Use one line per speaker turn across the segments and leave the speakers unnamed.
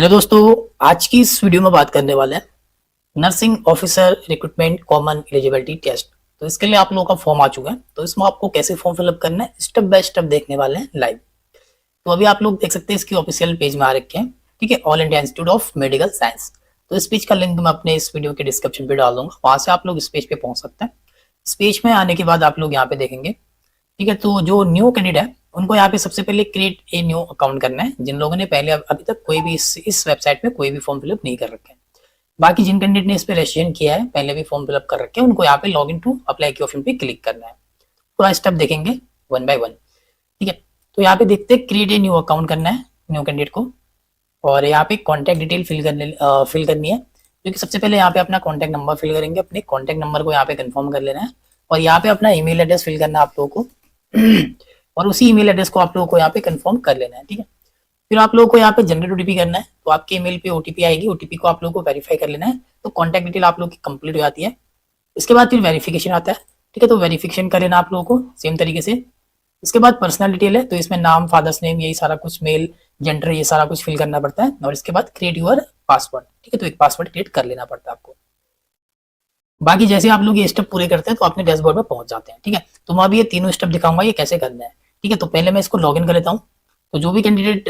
Hello दोस्तों, आज की इस वीडियो में बात करने वाले हैं nursing officer recruitment common eligibility test. तो इसके लिए आप लोगों का फॉर्म आ चुका है। तो इसमें आपको कैसे फॉर्म फिलअप करना है स्टेप बाय स्टेप देखने वाले हैं लाइव। तो अभी आप लोग देख सकते हैं इसकी ऑफिशियल पेज में आ रखे हैं, ठीक है, all India institute of medical science. तो इस पेज का लिंक मैं अपने इस वीडियो के डिस्क्रिप्शन पे डाल दूंगा, वहां से आप लोग इस पेज पे पहुंच सकते हैं। इस पेज में आने के बाद आप लोग यहाँ पे देखेंगे, ठीक है। तो जो न्यू कैंडिडेट है उनको यहाँ पे सबसे पहले क्रिएट ए न्यू अकाउंट करना है, जिन लोगों ने पहले अभी तक कोई भी इस वेबसाइट पे कोई भी फॉर्म फिलअप नहीं कर रखे हैं। बाकी जिन कैंडिडेट ने इस पे रजिस्ट्रेशन किया है, पहले भी फॉर्म फिलअप कर रखे हैं, उनको यहाँ पे लॉग इन टू अप्लाई के ऑप्शन पे क्लिक करना है। पूरा स्टेप देखेंगे वन बाय वन, ठीक है। तो यहाँ पे देखते हैं क्रिएट ए न्यू अकाउंट करना है न्यू कैंडिडेट को, और यहाँ पे कॉन्टैक्ट डिटेल फिल करनी है। क्योंकि सबसे पहले यहाँ पे अपना कॉन्टैक्ट नंबर फिल करेंगे, अपने कॉन्टैक्ट नंबर को यहाँ पे कंफर्म कर लेना है, और यहाँ पे अपना ईमेल एड्रेस फिल करना है आप लोगों को और उसी ईमेल एड्रेस को आप लोगों को यहाँ पे कंफर्म कर लेना है, ठीक है। फिर आप लोगों को यहाँ पे जनरेट ओटीपी करना है। तो आपके ईमेल पे ओटीपी आएगी, ओटीपी को आप लोगों को वेरीफाई कर लेना है। तो कॉन्टैक्ट डिटेल आप लोगों की कंप्लीट हो जाती है। इसके बाद फिर वेरिफिकेशन आता है, ठीक है। तो वेरिफिकेशन कर लेना आप लोगों को सेम तरीके से। इसके बाद पर्सनल डिटेल है, तो इसमें नाम, फादर्स नेम, यही सारा कुछ, मेल, जेंडर, ये सारा कुछ फिल करना पड़ता है। और इसके बाद क्रिएट योर पासवर्ड, ठीक है। तो एक पासवर्ड क्रिएट कर लेना पड़ता है आपको। बाकी जैसे आप लोग ये स्टेप पूरे करते हैं तो अपने डैशबोर्ड में पहुंच जाते हैं, ठीक है। तो मैं अभी ये तीनों स्टेप दिखाऊंगा ये कैसे करना है, ठीक है। तो पहले मैं इसको लॉगिन कर लेता हूँ। तो जो भी कैंडिडेट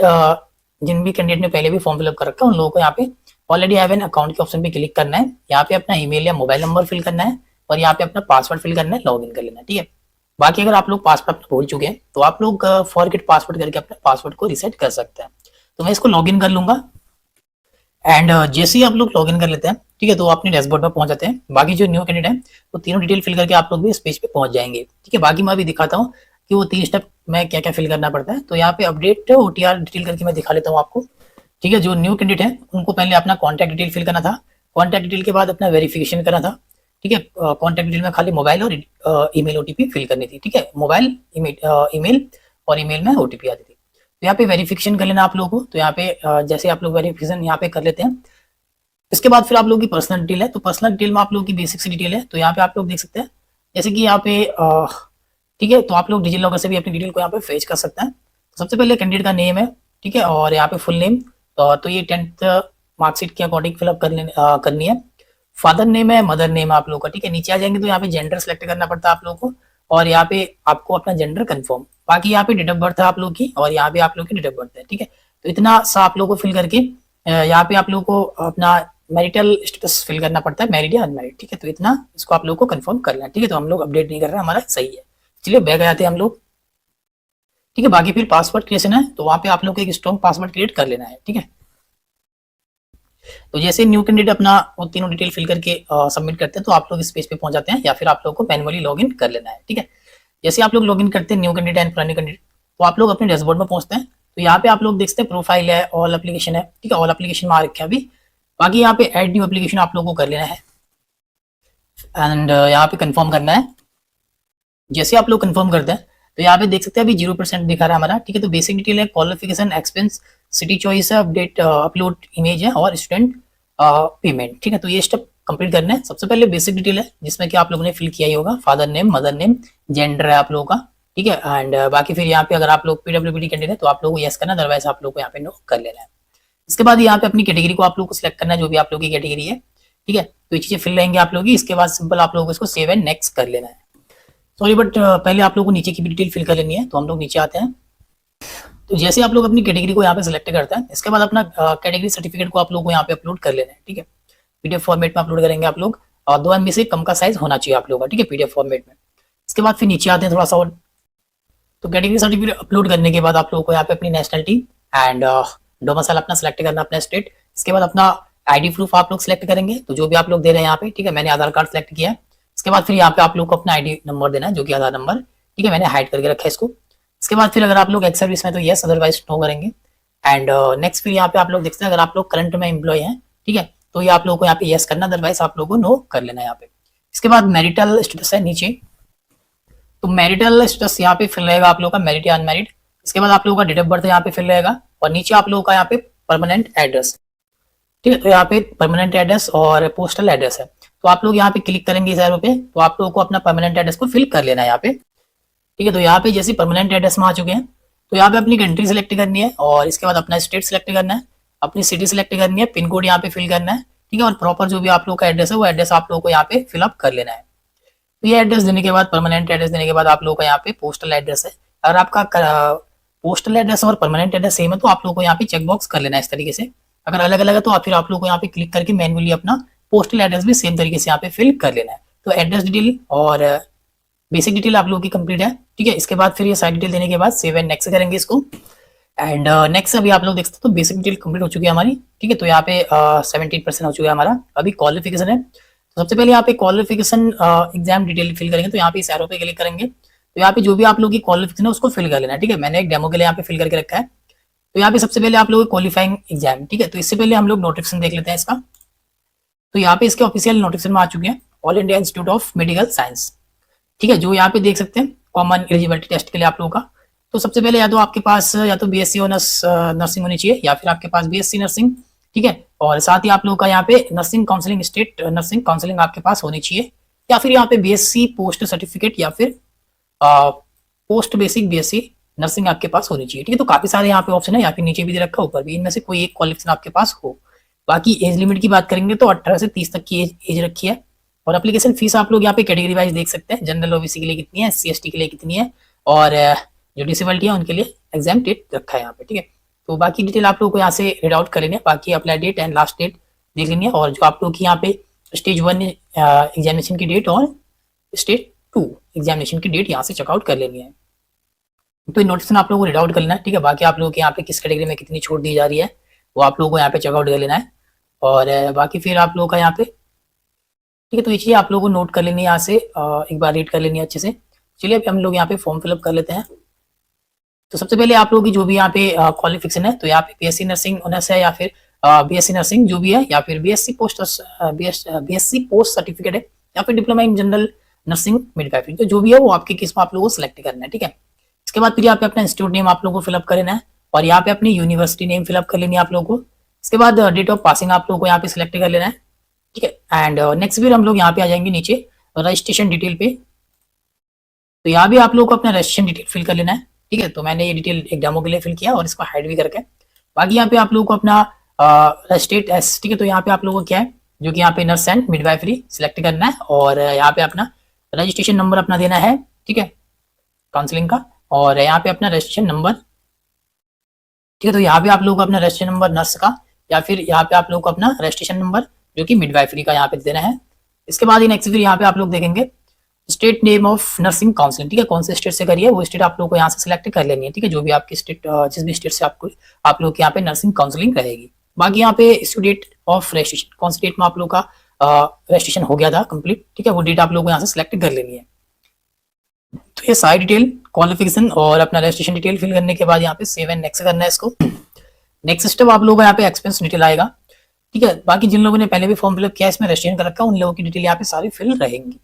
जिन भी कैंडिडेट ने पहले भी फॉर्म फिलअप कर रखा है उन लोगों को यहाँ पे ऑलरेडी हैव एन अकाउंट के ऑप्शन पे क्लिक करना है। यहाँ पे अपना ईमेल या मोबाइल नंबर फिल करना है और यहाँ पे अपना पासवर्ड फिल करना है, लॉगिन कर लेना है, ठीक है। बाकी अगर आप लोग पासवर्ड अपना भूल चुके हैं तो आप लोग फॉरगेट पासवर्ड करके अपने पासवर्ड को रिसेट कर सकते हैं। तो मैं इसको लॉगिन कर लूंगा एंड जैसे ही आप लोग लॉगिन कर लेते हैं, ठीक है, तो अपने डैशबोर्ड में पहुंच जाते हैं। बाकी जो न्यू कैंडिडेट है वो तीनों डिटेल फिल करके आप लोग भी इस पेज पे पहुंच जाएंगे, ठीक है। बाकी मैं अभी दिखाता हूँ कि वो 3 स्टेप में क्या क्या फिल करना पड़ता है। तो यहाँ पे अपडेट ओटीआर डिटेल करके मैं दिखा लेता हूँ आपको, ठीक है। जो न्यू कैंडिडेट है उनको पहले अपना कॉन्टैक्ट डिटेल फिल करना था। कॉन्टैक्ट डिटेल के बाद अपना वेरिफिकेशन करना था, ठीक है। कॉन्टैक्ट डिटेल में खाली मोबाइल और ईमेल ओटीपी फिल करनी थी, ठीक है। मोबाइल, ईमेल और ईमेल में ओटीपी आती थी। तो यहाँ पे वेरिफिकेशन कर लेना आप लोगों को। तो यहाँ पे जैसे आप लोग वेरिफिकेशन यहाँ पे कर लेते हैं, इसके बाद फिर आप लोगों की पर्सनल डिटेल है। तो पर्सनल डिटेल में आप लोगों की बेसिक सी डिटेल है। तो यहाँ पे आप लोग देख सकते हैं जैसे कि यहाँ पे ठीक है, तो आप लोग डिजी लॉकर से भी अपनी डिटेल को यहाँ पे फेच कर सकते हैं। सबसे पहले कैंडिडेट का नेम है, ठीक है, और यहाँ पे फुल नेम, तो ये 10th मार्कशीट के अकॉर्डिंग फिलअप करनी है। फादर नेम है, मदर नेम है आप लोगों का, ठीक है। नीचे आ जाएंगे तो यहाँ पे जेंडर सेलेक्ट करना पड़ता है आप लोगों को, और यहाँ पे आपको अपना जेंडर कंफर्म। बाकी यहाँ पे डेट ऑफ बर्थ है आप लोग की, और यहाँ पे आप लोग की डेट ऑफ बर्थ है, ठीक है। तो इतना सा आप लोगों को फिल करके यहाँ पे आप लोगों को अपना मैरिटल स्टेटस फिल करना पड़ता है, मैरिड या अनमैरिड, ठीक है। तो इतना इसको आप लोगों को कंफर्म करना है, ठीक है। तो हम लोग अपडेट नहीं कर रहे हैं, हमारा सही है। चलिए बैक आते हैं हम लोग, ठीक है। बाकी फिर पासवर्ड क्रिएशन है, तो वहां पे आप लोग को एक स्ट्रॉन्ग पासवर्ड क्रिएट कर लेना है, ठीक है। तो जैसे न्यू कैंडिडेट अपना वो तीनों डिटेल फिल करके सबमिट करते हैं तो आप लोग इस पेज पे पहुंच जाते हैं, या फिर आप लोग को मैनुअली लॉगिन कर लेना है, ठीक है। जैसे आप लोग लॉगिन करते हैं न्यू कैंडिडेट एंड पुराने कैंडिडेट, तो आप लोग अपने डैशबोर्ड में पहुंचते हैं। तो यहाँ पे आप लोग देखते हैं प्रोफाइल है, ऑल एप्लीकेशन है, ठीक है। ऑल एप्लीकेशन में आ रखे अभी। बाकी यहाँ पे ऐड न्यू एप्लीकेशन आप लोगों को कर लेना है एंड यहाँ पे कंफर्म करना है। जैसे आप लोग कंफर्म करते हैं तो यहाँ पे देख सकते हैं अभी 0% दिखा रहा है हमारा, ठीक है। तो बेसिक डिटेल है, क्वालिफिकेशन, एक्सपेंस, सिटी चॉइस है, अपडेट, अपलोड इमेज है और स्टूडेंट पेमेंट, ठीक है। तो ये स्टेप कंप्लीट करना है। सबसे पहले बेसिक डिटेल है जिसमें कि आप लोगों ने फिल किया ही होगा, father name, mother name, gender है आप लोगों का, ठीक है। एंड बाकी फिर यहाँ पे अगर आप लोग पीडब्ल्यूबीडी कैंडिडेट है तो आप लोगों को यस करना, अदरवाइज आप लोग को यहाँ पे नो कर लेना है। इसके बाद यहाँ पे अपनी कैटेगरी को आप लोग को सिलेक्ट करना है, जो भी आप लोग की कैटेगरी है, ठीक है। तो ये चीजें फिल रहेंगे आप लोग की। इसके बाद सिंपल आप लोगों को इसको सेव एंड नेक्स्ट कर लेना है। सॉरी बट पहले आप लोगों को नीचे की भी डिटेल फिल कर लेनी है। तो हम लोग नीचे आते हैं। तो जैसे आप लोग अपनी कैटेगरी को यहाँ पे सिलेक्ट करते हैं, इसके बाद अपना कैटेगरी सर्टिफिकेट को आप लोग को यहाँ पे अपलोड कर लेना है, ठीक है। पीडीएफ फॉर्मेट में अपलोड करेंगे आप लोग, और 2 MB से कम का साइज होना चाहिए आप लोगों का, ठीक है, पीडीएफ फॉर्मेट में। इसके बाद फिर नीचे आते हैं थोड़ा सा और। तो कैटेगरी सर्टिफिकेट अपलोड करने के बाद आप लोगों को यहाँ पे अपनी नेशनलिटी एंड डोमिसाइल अपना सेलेक्ट करना, अपना स्टेट। इसके बाद अपना आईडी प्रूफ आप लोग सिलेक्ट करेंगे, तो जो भी आप लोग दे रहे हैं यहाँ पे, ठीक है। मैंने आधार कार्ड सिलेक्ट किया है। इसके बाद फिर यहाँ पे आप लोग को अपना आईडी नंबर देना है, जो कि आधार नंबर, ठीक है। मैंने हाइड करके रखा है इसको। इसके बाद फिर अगर आप लोग एक्स सर्विस में तो यस, अदरवाइज नो करेंगे। एंड नेक्स्ट फिर यहाँ पे आप लोग देखते हैं अगर आप लोग करंट में एम्प्लॉय हैं, ठीक है, तो ये आप लोगों को यहाँ पे यस करना, अदरवाइज आप लोगों को नो कर लेना है यहाँ पे। इसके बाद मैरिटल स्टेटस है नीचे, तो मैरिटल स्टेटस यहाँ पे फिल रहेगा आप लोगों का, मैरिड या अनमैरिड। इसके बाद आप लोगों का डेट ऑफ बर्थ यहाँ पे फिल रहेगा, और नीचे आप लोगों का यहाँ पे परमानेंट एड्रेस, ठीक है। तो यहाँ पे परमानेंट एड्रेस और पोस्टल एड्रेस है। तो आप लोग यहाँ पे क्लिक करेंगे इस एरो पे, तो आप लोगों को अपना परमानेंट एड्रेस को फिल कर लेना है यहाँ पे, ठीक है। तो यहाँ पे जैसे परमानेंट एड्रेस में आ चुके हैं तो यहाँ पे अपनी कंट्री सेलेक्ट करनी है, और इसके बाद अपना स्टेट सेलेक्ट करना है। अपनी सिटी सिलेक्ट करनी है, पिन कोड यहाँ पे फिल करना है, ठीक है, और प्रॉपर जो भी आप लोग का एड्रेस है वो एड्रेस आप लोगों को यहाँ पे फिलअप कर लेना है। तो ये एड्रेस देने के बाद, परमानेंट एड्रेस देने के बाद आप लोगों का यहाँ पे पोस्टल एड्रेस है। अगर आपका पोस्टल एड्रेस और परमानेंट एड्रेस सेम है तो आप लोगों को यहाँ पे चेकबॉक्स कर लेना है इस तरीके से। अगर अलग अलग है तो फिर आप लोगों को यहाँ पे क्लिक करके मैन्युअली अपना पोस्टल एड्रेस भी सेम तरीके से यहाँ पे फिल कर लेना है। तो एड्रेस डिटेल और बेसिक डिटेल आप लोगों की कंप्लीट है, ठीक है। इसके बाद फिर ये साइड डिटेल देने के बाद सेव एंड नेक्स्ट करेंगे इसको। एंड नेक्स्ट अभी आप लोग देख सकते हो तो बेसिक डिटेल कंप्लीट हो चुकी है हमारी, ठीक है। तो यहाँ पे 70% हो चुका है हमारा। अभी क्वालिफिकेशन है, तो सबसे पहले यहाँ पे क्वालिफिकेशन एग्जाम डिटेल फिल करेंगे। तो यहाँ पे इस एरो पे क्लिक करेंगे, तो यहाँ पे जो भी आप लोग की क्वालिफिकेशन है उसको फिल कर लेना है, ठीक है। मैंने एक डेमो के लिए यहाँ पे फिल करके रखा है। तो यहाँ पे सबसे पहले आप लोग क्वालिफाइंग एग्जाम, ठीक है। तो इससे पहले हम लोग नोटिफिकेशन देख लेते हैं इसका। तो यहाँ पे इसके ऑफिशियल नोटिफिकेशन में आ चुके हैं, all India institute of medical science, ठीक है। जो यहाँ पे देख सकते हैं कॉमन एलिजिबिलिटी टेस्ट के लिए आप लोगों का। तो सबसे पहले या तो आपके पास या तो बीएससी ऑनर्स नर्सिंग होनी चाहिए या फिर आपके पास बीएससी नर्सिंग, ठीक है। और साथ ही आप लोगों का यहाँ पे nursing counselling, state nursing counselling आपके पास होनी चाहिए, या फिर यहाँ पे बीएससी पोस्ट सर्टिफिकेट या फिर पोस्ट बेसिक बीएससी नर्सिंग आपके पास होनी चाहिए, ठीक है। तो काफी सारे यहाँ पे ऑप्शन है, यहाँ पे नीचे भी दे रखा, ऊपर भी, इनमें से कोई एक क्वालिफिकेशन आपके पास हो। बाकी एज लिमिट की बात करेंगे तो 18 से 30 तक की एज रखी है। और एप्लीकेशन फीस आप लोग यहाँ पे कैटेगरी वाइज देख सकते हैं, जनरल ओबीसी के लिए कितनी है, एससी एसटी के लिए कितनी है, और जो डिसेबिलिटी है उनके लिए एग्जाम्प्टेड रखा है यहाँ पे, ठीक है। तो बाकी डिटेल आप लोगों को यहाँ से रीड आउट कर लेनी है। बाकी apply date and last date देख लेनी है, और जो आप लोग की यहाँ पे स्टेज 1 एग्जामिनेशन की डेट और स्टेज 2 एग्जामिनेशन की डेट यहाँ से चेकआउट कर लेनी है। तो नोटिफिकेशन आप लोगों को रीड आउट कर लेना है, ठीक है। बाकी आप लोगों के यहाँ पे किस कैटेगरी में कितनी छूट दी जा रही है वो आप लोगों को यहाँ पे चेकआउट कर लेना है। और बाकी फिर आप लोगों का यहाँ पे, ठीक है। तो ये चीज़ आप लोगों को नोट कर लेनी है, यहाँ से एक बार रीड कर लेनी है अच्छे से। चलिए अभी हम लोग यहाँ पे फॉर्म फिलअप कर लेते हैं। तो सबसे पहले आप लोगों की जो भी यहाँ पे क्वालिफिकेशन है, तो यहाँ पे बीएससी नर्सिंग ऑनर्स है या फिर बीएससी नर्सिंग जो भी है, या फिर बीएससी पोस्ट सर्टिफिकेट है, या फिर diploma in general nursing midwifery, तो जो भी है वो आपकी किस्म आप लोगों को सिलेक्ट करना है, ठीक है। इसके बाद फिर यहाँ पे अपना इंस्टीट्यूट नेम आप लोगों को फिलअप कर लेना है, और यहाँ पे अपनी यूनिवर्सिटी नेम फिलअप कर लेनी है आप लोगों को। इसके बाद डेट ऑफ पासिंग आप लोगों को यहाँ पे सिलेक्ट कर लेना है, ठीक है। एंड नेक्स्ट फिर हम लोग यहाँ पे आ जाएंगे नीचे रजिस्ट्रेशन डिटेल पे। तो यहाँ भी आप लोगों को अपना रजिस्ट्रेशन डिटेल फिल कर लेना है, ठीक है। तो मैंने ये डिटेल एक डेमो के लिए फिल किया और इसको हाइड भी करके। बाकी यहाँ पे आप लोगों को अपना रजिस्ट्रेट एस, ठीक है। तो यहाँ पे आप लोगों को क्या है, जो कि यहाँ पे नर्स एंड मिडवाइफरी सिलेक्ट करना है, और यहाँ पे अपना रजिस्ट्रेशन नंबर अपना देना है, ठीक है, काउंसलिंग का। और यहाँ पे अपना रजिस्ट्रेशन नंबर, ठीक है। तो यहाँ पे आप लोगों को अपना रजिस्ट्रेशन नंबर नर्स का, या फिर यहाँ पे आप लोगों को अपना रजिस्ट्रेशन नंबर जो कि मिडवाइफरी का यहाँ पे देना है। इसके बाद नेक्स्ट फिर यहाँ पे आप लोग देखेंगे state name of nursing counselling, ठीक है। कौन से स्टेट से करिए वो स्टेट आप लोगों को यहाँ से सिलेक्ट कर लेनी है, ठीक है। जो भी आपकी स्टेट, जिस भी स्टेट से आप लोग यहाँ पे नर्सिंग काउंसलिंग रहेगी। बाकी यहाँ पे डेट ऑफ रजिस्ट्रेशन, कौन सी डेट में आप लोग का रजिस्ट्रेशन हो गया था कंप्लीट, ठीक है, वो डेट आप लोगों को यहाँ से सिलेक्ट कर लेनी है। तो ये सारी डिटेल, क्वालिफिकेशन और अपना रजिस्ट्रेशन डिटेल फिल करने के बाद यहाँ पे सेव एंड नेक्स्ट करना है इसको। नेक्स्ट स्टेप आप लोगों को यहाँ पे एक्सपेंस डिटेल आएगा, ठीक है। बाकी जिन लोगों ने पहले भी फॉर्म फिलअप किया इसमें रजिस्ट्रेशन कर रखा है उन लोगों की डिटेल यहाँ पे सारी फिल रहेंगी।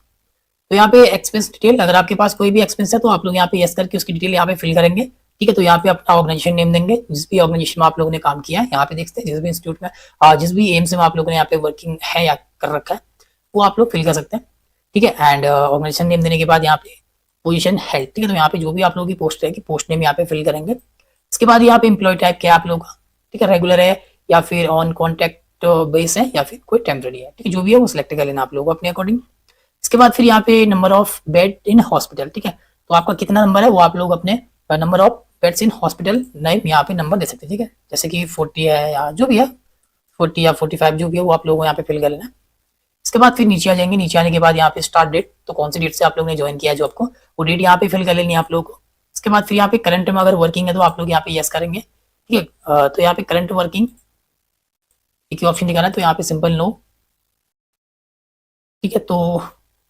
तो यहाँ पे एक्सपेंस डिटेल, अगर आपके पास कोई भी एक्सपेंस है तो आप लोग यहाँ पे यस करके उसकी डिटेल यहाँ पे फिल करेंगे, ठीक है। तो यहाँ पे अपना ऑर्गेनाइजेशन नेम देंगे, जिस भी ऑर्गेनाइजेशन में आप लोगों ने काम किया है। यहाँ पे देखते हैं जिस भी इंस्टीट्यूट में, जिस भी एम्स में आप लोगों ने यहाँ पे वर्किंग है या कर रखा है वो आप लोग फिल कर सकते हैं, ठीक है। एंड ऑर्गेनाइजेशन नेम देने के बाद यहाँ पे पोजीशन हेल्थ, ठीक है। तो यहाँ पे जो भी आप लोगों की पोस्ट रहेगी पोस्ट नेम यहाँ पे फिल करेंगे। इसके बाद यहाँ पे एम्प्लॉय टाइप क्या है आप लोगों का, ठीक है, रेगुलर है या फिर ऑन कॉन्ट्रैक्ट बेस है या फिर कोई टेम्पररी है, ठीक है। जो भी है वो सिलेक्ट कर लेना आप लोगों को अपने अकॉर्डिंग। इसके बाद फिर यहाँ पे number of bed in hospital, ठीक है। तो आपका कितना नंबर है वो आप लोग अपने number of beds in hospital name यहाँ पे नंबर दे सकते हैं, ठीक है। जैसे कि 40 है या जो भी है 40 या 45 जो भी है वो आप लोगों को यहाँ पे फिल कर लेना। इसके बाद फिर नीचे आ जाएंगे, नीचे आने के बाद यहाँ पे स्टार्ट डेट, तो कौन सी डेट से आप लोगों ने ज्वाइन किया है जो आपको, वो डेट यहाँ पे फिल कर लेनी है आप लोगों को। इसके बाद फिर यहाँ पे करंट में अगर वर्किंग है तो आप लोग यहाँ पे यस करेंगे, ठीक है। तो यहाँ पे करंट वर्किंग एक ही ऑप्शन दिखाना है, तो यहाँ पे सिंपल नो, ठीक है। तो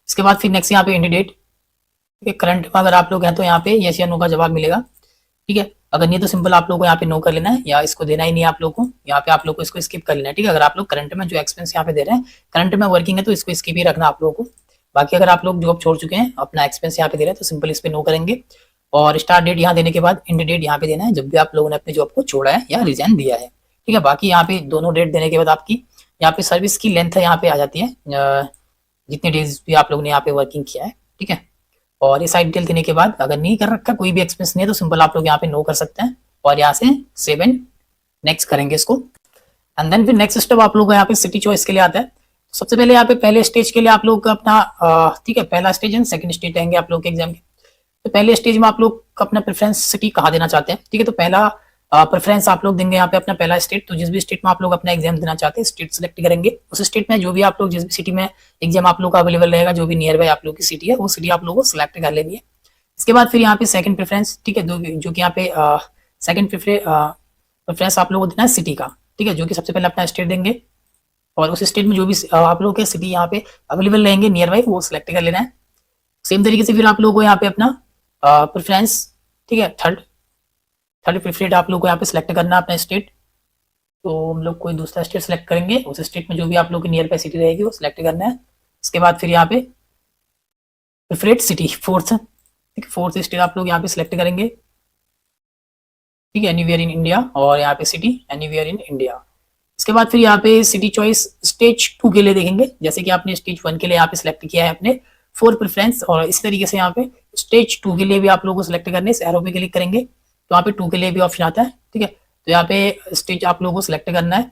इसके बाद फिर नेक्स्ट यहाँ पे इंडिडेट, ठीक है। करंट में अगर आप लोग हैं तो यहाँ पे यस या नो का जवाब मिलेगा, ठीक है। अगर नहीं तो सिंपल आप लोगों को यहाँ पे नो कर लेना है, या इसको देना ही नहीं है आप लोग को, यहाँ पे आप लोग को इसको स्किप कर लेना है, ठीक है। अगर आप लोग करंट में जो एक्सपेंस यहाँ पे दे रहे हैं करंट में वर्किंग है तो इसको स्किप ही रखना आप लोगों को। बाकी अगर आप लोग जॉब छोड़ चुके हैं अपना एक्सपेंस यहाँ पे दे रहे हैं तो सिंपल इस पे नो करेंगे। और स्टार्ट डेट यहाँ देने के बाद एंड डेट यहाँ पे देना है जब भी आप लोगों ने अपनी जॉब को छोड़ा है या रिजाइन दिया है, ठीक है। बाकी यहाँ पे दोनों डेट देने के बाद आपकी यहाँ पे सर्विस की लेंथ है यहाँ पे आ जाती है, जितने डेज भी आप लोगों ने यहाँ पे वर्किंग किया है, ठीक है। और ये साइड डिटेल देने के बाद अगर नहीं कर रखा कोई भी एक्सपेंस नहीं है तो सिंपल आप लोग यहाँ पे नो कर सकते हैं, और यहाँ से सेव एंड नेक्स्ट करेंगे इसको। एंड देन फिर नेक्स्ट स्टेप आप लोग को यहाँ पे सिटी चॉइस के लिए आता है। सबसे पहले यहाँ पे पहले स्टेज के लिए आप लोग अपना ठीक है, पहला स्टेज एंड सेकंड स्टेज रहेंगे आप लोग के एग्जाम के। तो पहले स्टेज में आप लोग अपना प्रेफरेंस सिटी कहाँ देना चाहते हैं, ठीक है। तो पहला प्रेफरेंस आप लोग देंगे यहाँ पे अपना पहला स्टेट। तो जिस भी स्टेट में आप लोग अपना एग्जाम देना चाहते हैं स्टेट सेलेक्ट करेंगे। उस स्टेट में जो भी आप लोग जिस भी सिटी में एग्जाम आप लोग का अवेलेबल रहेगा, जो भी नियर बाय आप लोग की सिटी है, वो सिटी आप लोग को सिलेक्ट कर लेनी है। इसके बाद फिर यहाँ पे सेकंड प्रेफरेंस, ठीक है, जो कि यहाँ पे सेकंड प्रेफरेंस आप लोग को देना है सिटी का, ठीक है, जो कि सबसे पहले अपना स्टेट देंगे और उस स्टेट में जो भी आप लोग के सिटी यहाँ पे अवेलेबल रहेंगे नियर बाय, वो सिलेक्ट कर लेना है। सेम तरीके से फिर आप लोग को यहाँ पे अपना प्रेफरेंस, ठीक है, थर्ड प्रेफरेंस आप लोग को यहाँ पे सिलेक्ट करना है अपना स्टेट। तो हम लोग कोई दूसरा स्टेट सेलेक्ट करेंगे, उस स्टेट में जो भी आप लोग की नियर बाय सिटी रहेगी वो सिलेक्ट करना है। इसके बाद फिर यहाँ पे प्रेफरेड सिटी फोर्थ, ठीक है, फोर्थ स्टेट आप लोग यहाँ पे सिलेक्ट करेंगे, ठीक है, एनीवेयर इन इंडिया, और यहाँ पे सिटी एनीवेयर इन इंडिया। इसके बाद फिर यहाँ पे सिटी चॉइस स्टेज 2 के लिए देखेंगे, जैसे कि आपने स्टेज 1 के लिए यहाँ पे सिलेक्ट किया है अपने 4 प्रेफरेंस, और इस तरीके से यहाँ पे स्टेज 2 के लिए भी आप लोगों को सिलेक्ट करने, इस एरो पे क्लिक करेंगे तो यहाँ पे 2 के लिए भी ऑप्शन आता है, ठीक है। तो यहाँ पे स्टेज आप लोगों को सिलेक्ट करना है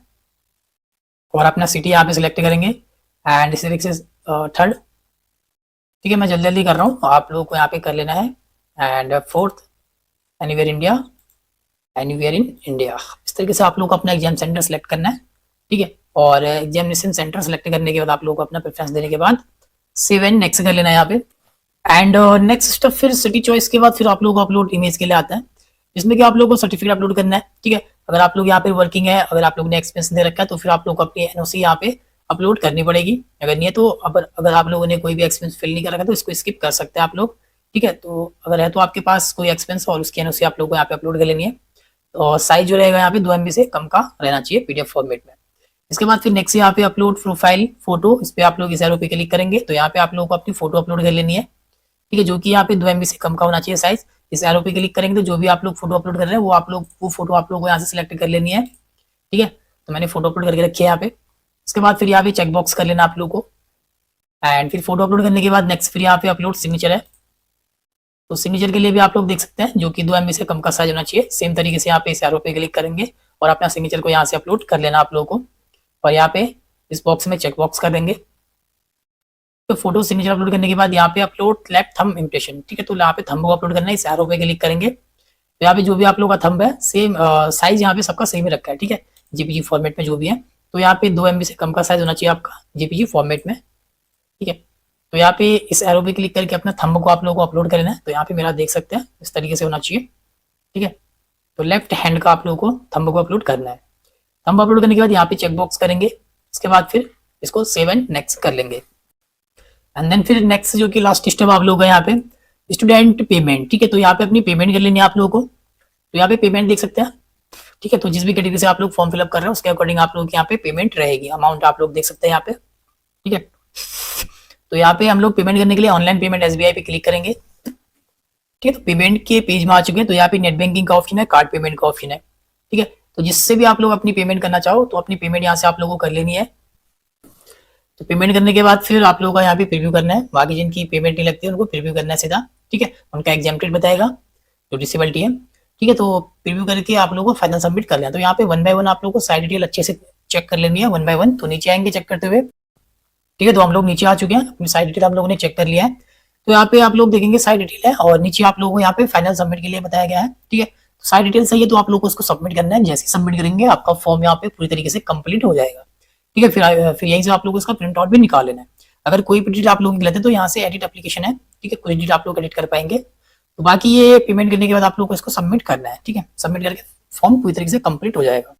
और अपना सिटी यहाँ पे सिलेक्ट करेंगे एंड इस तरीके से थर्ड, ठीक है, मैं जल्दी जल्दी कर रहा हूँ, आप लोगों को यहाँ पे कर लेना है। And fourth anywhere India, anywhere in India. इस तरीके से आप लोग को अपना एग्जाम सेंटर सेलेक्ट करना है, ठीक है। और एग्जामिनेशन सेंटर सेलेक्ट करने के बाद आप लोग को अपना प्रेफरेंस देने के बाद सेव एंड नेक्स्ट कर लेना है यहाँ पे। एंड नेक्स्ट स्टेप फिर सिटी चॉइस के बाद फिर आप लोग को अपलोड इमेज के लिए आता है, जिसमें कि आप लोग को सर्टिफिकेट अपलोड करना है, ठीक है। अगर आप लोग यहाँ पे वर्किंग है, अगर आप लोग ने एक्सपीरियंस दे रखा है तो फिर आप लोग को अपनी एनओसी यहाँ पे अपलोड करनी पड़ेगी। अगर नहीं है तो अगर आप लोगों ने कोई भी एक्सपीरियंस फिल नहीं कर रखा तो इसको स्किप कर सकते हैं आप लोग, ठीक है। तो अगर है तो आपके पास कोई एक्सपीरियंस और उसकी एनओसी आप लोग को यहाँ पे अपलोड कर लेनी है। और साइज जो रहेगा यहाँ पे 2 MB से कम का रहना चाहिए पीडीएफ फॉर्मेट में। इसके बाद फिर नेक्स्ट यहाँ पे अपलोड प्रोफाइल फोटो, इस पे आप लोग इस एरो पे क्लिक करेंगे तो यहाँ पे आप लोगों को अपनी फोटो अपलोड कर लेनी है, ठीक है, जो कि यहाँ पे 2 MB से कम का होना चाहिए साइज। इस एरो पे क्लिक करेंगे तो जो भी आप लोग फोटो अपलोड कर रहे हैं वो फोटो आप लोग को यहाँ से सिलेक्ट कर लेनी है, ठीक है। तो मैंने फोटो अपलोड करके रखी है यहाँ पे। इसके बाद फिर यहाँ पे चेकबॉक्स कर लेना आप लोग को एंड फिर फोटो अपलोड करने के बाद नेक्स्ट फिर यहाँ पे अपलोड सिग्नेचर है। तो सिग्नेचर के लिए भी आप लोग देख सकते हैं, जो कि 2 MB से कम का साइज होना चाहिए। सेम तरीके से यहाँ पे इस एरो पे क्लिक करेंगे और अपना सिग्नेचर को यहाँ से अपलोड कर लेना आप लोगों को, और यहाँ पे इस बॉक्स में चेक बॉक्स कर देंगे। तो फोटो सिग्नेचर अपलोड करने के बाद यहाँ पे अपलोड लेफ्ट थंब इम्प्रेशन, ठीक है, तो यहाँ पे थंब को अपलोड करना है, इस एरो पे क्लिक करेंगे तो यहाँ पे जो भी आप लोग का थंब है सेम साइज यहाँ पे सबका सेम ही रखा है, ठीक है, जेपीजी फॉर्मेट में जो भी है। तो यहाँ पे 2 MB से कम का साइज होना चाहिए आपका जेपीजी फॉर्मेट में, ठीक है। तो यहाँ पे इस एरो पे क्लिक करके अपना थंब को आप लोगों को अपलोड करना है। तो यहाँ पे मेरा देख सकते हैं इस तरीके से होना चाहिए, ठीक है। तो लेफ्ट हैंड का आप लोगों को थंब को अपलोड करना है। थंब अपलोड करने के बाद यहाँ पे चेक बॉक्स करेंगे, इसके बाद फिर इसको सेव एंड नेक्स्ट कर लेंगे। एंड देन फिर नेक्स्ट जो कि लास्ट स्टेप आप लोग है यहाँ पे स्टूडेंट पेमेंट, ठीक है। तो यहाँ पे अपनी पेमेंट कर लेनी है आप लोगों को। तो यहाँ पे पेमेंट देख सकते हैं, ठीक है। तो जिस भी कैटेगरी से आप लोग फॉर्म फिलअप कर रहे हैं उसके अकॉर्डिंग आप लोग यहाँ पे पेमेंट रहेगी, अमाउंट आप लोग देख सकते हैं यहाँ पे, ठीक है। तो यहाँ पे हम लोग पेमेंट करने के लिए ऑनलाइन पेमेंट SBI पे क्लिक करेंगे, ठीक है। तो पेमेंट के पेज में आ चुके हैं। तो यहाँ पे नेट बैंकिंग का ऑप्शन है, कार्ड पेमेंट का ऑप्शन है, ठीक है। तो जिससे भी आप लोग अपनी पेमेंट करना चाहो तो अपनी पेमेंट यहाँ से आप लोगों को कर लेनी है। तो पेमेंट करने के बाद फिर आप लोगों का यहाँ पे प्रीव्यू करना है। बाकी जिनकी पेमेंट नहीं लगती है उनको प्रीव्यू करना है सीधा, ठीक है। उनका एग्जाम्प्टेड बताएगा जो डिसेबिलिटी है, ठीक है। तो प्रीव्यू करके आप लोगों को फाइनल सबमिट कर लेना। तो यहाँ पे 1 बाय 1 आप लोगों को साइड डिटेल अच्छे से चेक कर लेनी है 1 बाय 1। तो नीचे आएंगे चेक करते हुए, ठीक है। तो हम लोग नीचे आ चुके हैं, अपनी साइड डिटेल हम लोगों ने चेक कर लिया है। तो यहाँ पे आप लोग देखेंगे साइड डिटेल है और नीचे आप लोगों को यहाँ पे फाइनल सबमिट के लिए बताया गया है, ठीक है। तो साइड डिटेल सही है तो आप लोग को उसको सबमिट करना है। जैसे ही सबमिट करेंगे आपका फॉर्म यहाँ पे पूरी तरीके से कंप्लीट हो जाएगा, ठीक है। फिर यहीं से आप लोग को इसका प्रिंट आउट भी निकाल लेना है। अगर कोई भी डिटेल आप लोग गलत है तो यहाँ से एडिट एप्लीकेशन है, ठीक है, कुछ डिटेल आप लोग एडिट कर पाएंगे। तो बाकी ये पेमेंट करने के बाद आप लोग को इसको सबमिट करना है, ठीक है। सबमिट करके फॉर्म पूरी तरीके से कंप्लीट हो जाएगा।